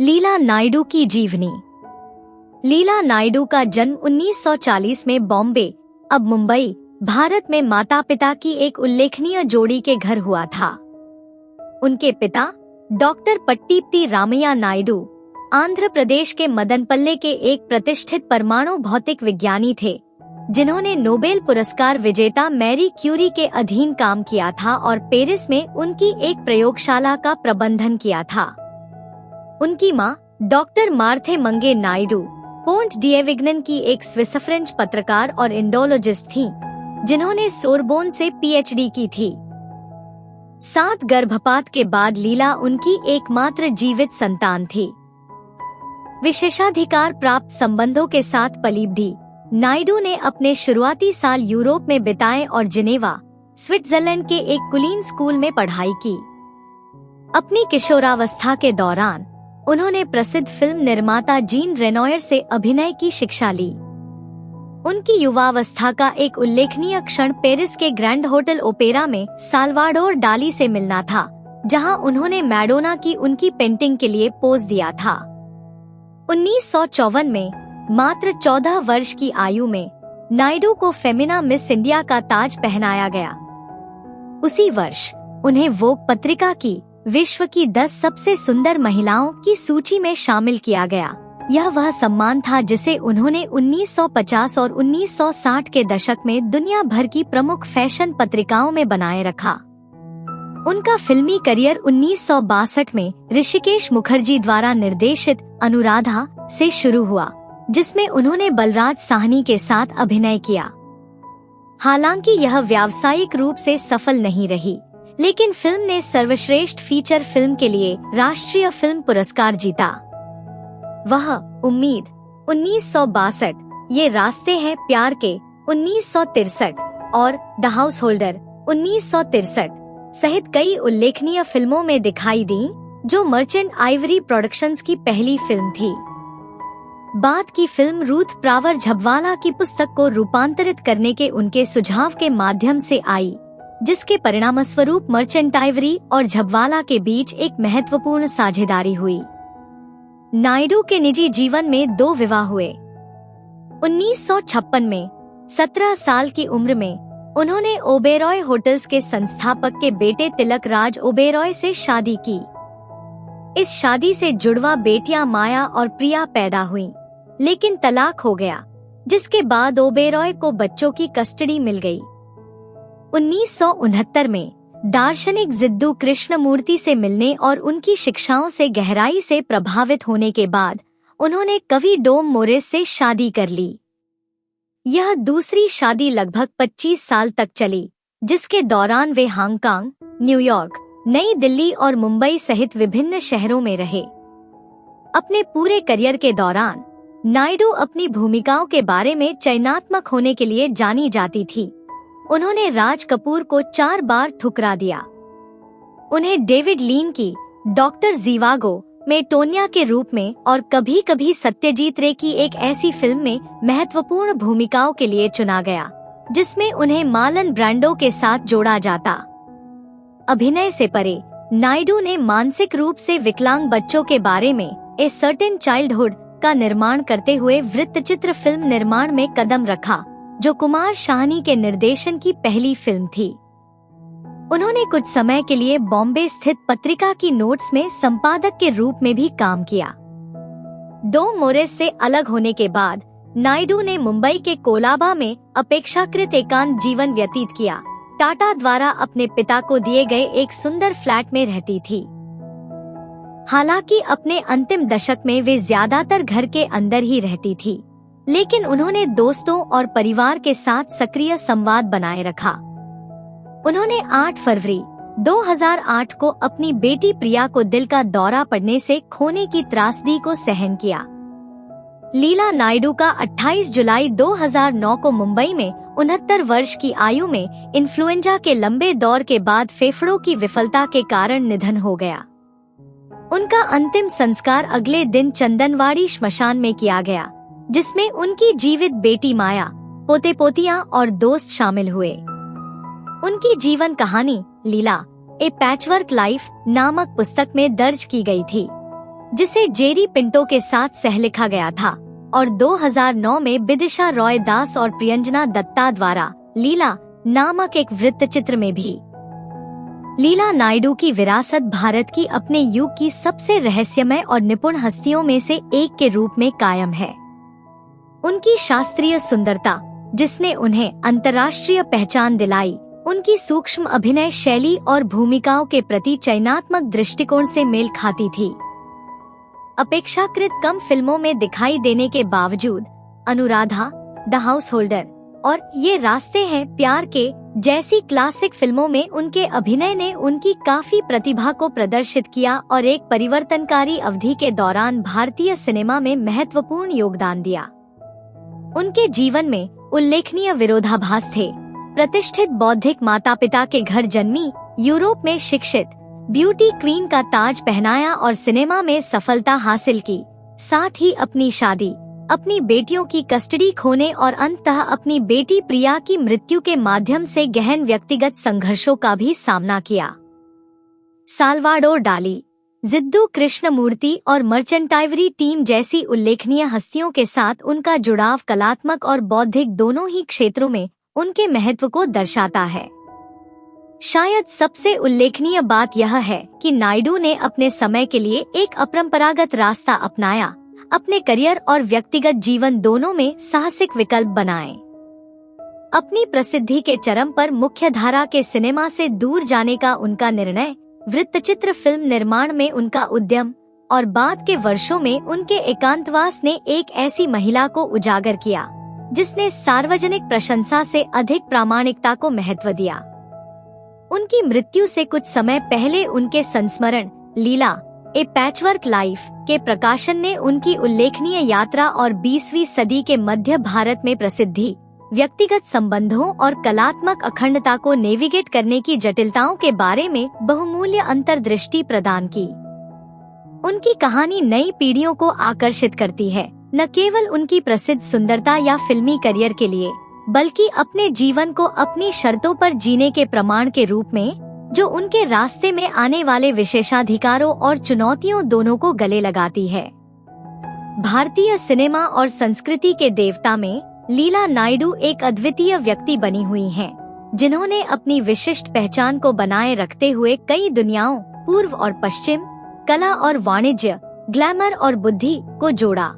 लीला नायडू की जीवनी। लीला नायडू का जन्म 1940 में बॉम्बे, अब मुंबई, भारत में माता पिता की एक उल्लेखनीय जोड़ी के घर हुआ था। उनके पिता डॉक्टर पट्टीप्ती रामैया नायडू आंध्र प्रदेश के मदनपल्ले के एक प्रतिष्ठित परमाणु भौतिक विज्ञानी थे, जिन्होंने नोबेल पुरस्कार विजेता मैरी क्यूरी के अधीन काम किया था और पेरिस में उनकी एक प्रयोगशाला का प्रबंधन किया था। उनकी मां डॉक्टर मार्थे मंगे नायडू पोंट डिएविग्नन की एक स्विस फ्रेंच पत्रकार और इंडोलॉजिस्ट थीं, जिन्होंने सोरबोन से पीएचडी की थी। 7 गर्भपात के बाद लीला उनकी एकमात्र जीवित संतान थी। विशेषाधिकार प्राप्त संबंधों के साथ पली बढ़ी नायडू ने अपने शुरुआती साल यूरोप में बिताए और जिनेवा, स्विट्जरलैंड के एक कुलीन स्कूल में पढ़ाई की। अपनी किशोरावस्था के दौरान उन्होंने प्रसिद्ध फिल्म निर्माता जीन रेनॉयर से अभिनय की शिक्षा ली। उनकी युवावस्था का एक उल्लेखनीय क्षण पेरिस के ग्रैंड होटल ओपेरा में साल्वाडोर डाली से मिलना था, जहां उन्होंने मैडोना की उनकी पेंटिंग के लिए पोज दिया था। 1954 में मात्र 14 वर्ष की आयु में नायडू को फेमिना मिस इंडिया का ताज पहनाया गया। उसी वर्ष उन्हें वोग पत्रिका की विश्व की 10 सबसे सुंदर महिलाओं की सूची में शामिल किया गया। यह वह सम्मान था जिसे उन्होंने 1950 और 1960 के दशक में दुनिया भर की प्रमुख फैशन पत्रिकाओं में बनाए रखा। उनका फिल्मी करियर 1962 में ऋषिकेश मुखर्जी द्वारा निर्देशित अनुराधा से शुरू हुआ, जिसमें उन्होंने बलराज साहनी के साथ अभिनय किया। हालांकि यह व्यावसायिक रूप से सफल नहीं रही, लेकिन फिल्म ने सर्वश्रेष्ठ फीचर फिल्म के लिए राष्ट्रीय फिल्म पुरस्कार जीता। वह उम्मीद 1962, ये रास्ते हैं प्यार के 1963 और द हाउस होल्डर 1963 सहित कई उल्लेखनीय फिल्मों में दिखाई दी, जो मर्चेंट आइवरी प्रोडक्शंस की पहली फिल्म थी। बाद की फिल्म रूथ प्रावर झबवाला की पुस्तक को रूपांतरित करने के उनके सुझाव के माध्यम से आई, जिसके परिणामस्वरूप मर्चेंट आइवरी और झबवाला के बीच एक महत्वपूर्ण साझेदारी हुई। नायडू के निजी जीवन में 2 विवाह हुए। 1956 में 17 साल की उम्र में उन्होंने ओबेरॉय होटल्स के संस्थापक के बेटे तिलक राज ओबेरॉय से शादी की। इस शादी से जुड़वा बेटियां माया और प्रिया पैदा हुईं, लेकिन तलाक हो गया, जिसके बाद ओबेरॉय को बच्चों की कस्टडी मिल गई। 1969 में दार्शनिक जिद्दू कृष्णमूर्ति से मिलने और उनकी शिक्षाओं से गहराई से प्रभावित होने के बाद उन्होंने कवि डोम मोरिस से शादी कर ली। यह दूसरी शादी लगभग 25 साल तक चली, जिसके दौरान वे हांगकांग, न्यूयॉर्क, नई दिल्ली और मुंबई सहित विभिन्न शहरों में रहे। अपने पूरे करियर के दौरान नायडू अपनी भूमिकाओं के बारे में चयनात्मक होने के लिए जानी जाती थी। उन्होंने राज कपूर को 4 बार ठुकरा दिया। उन्हें डेविड लीन की डॉक्टर जीवागो में टोन्या के रूप में और कभी कभी सत्यजीत रे की एक ऐसी फिल्म में महत्वपूर्ण भूमिकाओं के लिए चुना गया, जिसमें उन्हें मार्लन ब्रांडो के साथ जोड़ा जाता। अभिनय से परे नायडू ने मानसिक रूप से विकलांग बच्चों के बारे में ए सर्टेन चाइल्डहुड का निर्माण करते हुए वृत्तचित्र फिल्म निर्माण में कदम रखा, जो कुमार शाहनी के निर्देशन की पहली फिल्म थी। उन्होंने कुछ समय के लिए बॉम्बे स्थित पत्रिका की नोट्स में संपादक के रूप में भी काम किया। डोम मोरिस से अलग होने के बाद नायडू ने मुंबई के कोलाबा में अपेक्षाकृत एकांत जीवन व्यतीत किया। टाटा द्वारा अपने पिता को दिए गए एक सुंदर फ्लैट में रहती थी। हालांकि अपने अंतिम दशक में वे ज्यादातर घर के अंदर ही रहती थी, लेकिन उन्होंने दोस्तों और परिवार के साथ सक्रिय संवाद बनाए रखा। उन्होंने 8 फरवरी 2008 को अपनी बेटी प्रिया को दिल का दौरा पड़ने से खोने की त्रासदी को सहन किया। लीला नायडू का 28 जुलाई 2009 को मुंबई में 69 वर्ष की आयु में इन्फ्लुएंजा के लंबे दौर के बाद फेफड़ों की विफलता के कारण निधन हो गया। उनका अंतिम संस्कार अगले दिन चंदनवाड़ी श्मशान में किया गया, जिसमें उनकी जीवित बेटी माया, पोते पोतियां और दोस्त शामिल हुए। उनकी जीवन कहानी लीला ए पैचवर्क लाइफ नामक पुस्तक में दर्ज की गई थी। जिसे जेरी पिंटो के साथ सहलिखा गया था, और 2009 में बिदिशा रॉय दास और प्रियंजना दत्ता द्वारा लीला नामक एक वृत्तचित्र में भी। लीला नायडू की विरासत भारत की अपने युग की सबसे रहस्यमय और निपुण हस्तियों में से एक के रूप में कायम है। उनकी शास्त्रीय सुंदरता, जिसने उन्हें अंतर्राष्ट्रीय पहचान दिलाई, उनकी सूक्ष्म अभिनय शैली और भूमिकाओं के प्रति चयनात्मक दृष्टिकोण से मेल खाती थी। अपेक्षाकृत कम फिल्मों में दिखाई देने के बावजूद अनुराधा, द हाउसहोल्डर और ये रास्ते हैं प्यार के जैसी क्लासिक फिल्मों में उनके अभिनय ने उनकी काफी प्रतिभा को प्रदर्शित किया और एक परिवर्तनकारी अवधि के दौरान भारतीय सिनेमा में महत्वपूर्ण योगदान दिया। उनके जीवन में उल्लेखनीय विरोधाभास थे। प्रतिष्ठित बौद्धिक माता पिता के घर जन्मी, यूरोप में शिक्षित, ब्यूटी क्वीन का ताज पहनाया और सिनेमा में सफलता हासिल की, साथ ही अपनी शादी, अपनी बेटियों की कस्टडी खोने और अंततः अपनी बेटी प्रिया की मृत्यु के माध्यम से गहन व्यक्तिगत संघर्षों का भी सामना किया। साल्वाडोर डाली, जिद्दू कृष्णमूर्ति और मर्चेंट आइवरी टीम जैसी उल्लेखनीय हस्तियों के साथ उनका जुड़ाव कलात्मक और बौद्धिक दोनों ही क्षेत्रों में उनके महत्व को दर्शाता है। शायद सबसे उल्लेखनीय बात यह है कि नायडू ने अपने समय के लिए एक अपरंपरागत रास्ता अपनाया, अपने करियर और व्यक्तिगत जीवन दोनों में साहसिक विकल्प बनाए। अपनी प्रसिद्धि के चरम पर मुख्यधारा के सिनेमा से दूर जाने का उनका निर्णय, वृत्तचित्र फिल्म निर्माण में उनका उद्यम और बाद के वर्षों में उनके एकांतवास ने एक ऐसी महिला को उजागर किया जिसने सार्वजनिक प्रशंसा से अधिक प्रामाणिकता को महत्व दिया। उनकी मृत्यु से कुछ समय पहले उनके संस्मरण लीला ए पैचवर्क लाइफ के प्रकाशन ने उनकी उल्लेखनीय यात्रा और 20वीं सदी के मध्य भारत में प्रसिद्धि, व्यक्तिगत संबंधों और कलात्मक अखंडता को नेविगेट करने की जटिलताओं के बारे में बहुमूल्य अंतर्दृष्टि प्रदान की। उनकी कहानी नई पीढ़ियों को आकर्षित करती है, न केवल उनकी प्रसिद्ध सुंदरता या फिल्मी करियर के लिए, बल्कि अपने जीवन को अपनी शर्तों पर जीने के प्रमाण के रूप में, जो उनके रास्ते में आने वाले विशेषाधिकारों और चुनौतियों दोनों को गले लगाती है। भारतीय सिनेमा और संस्कृति के देवता में लीला नायडू एक अद्वितीय व्यक्ति बनी हुई हैं, जिन्होंने अपनी विशिष्ट पहचान को बनाए रखते हुए कई दुनियाओं, पूर्व और पश्चिम, कला और वाणिज्य, ग्लैमर और बुद्धि को जोड़ा।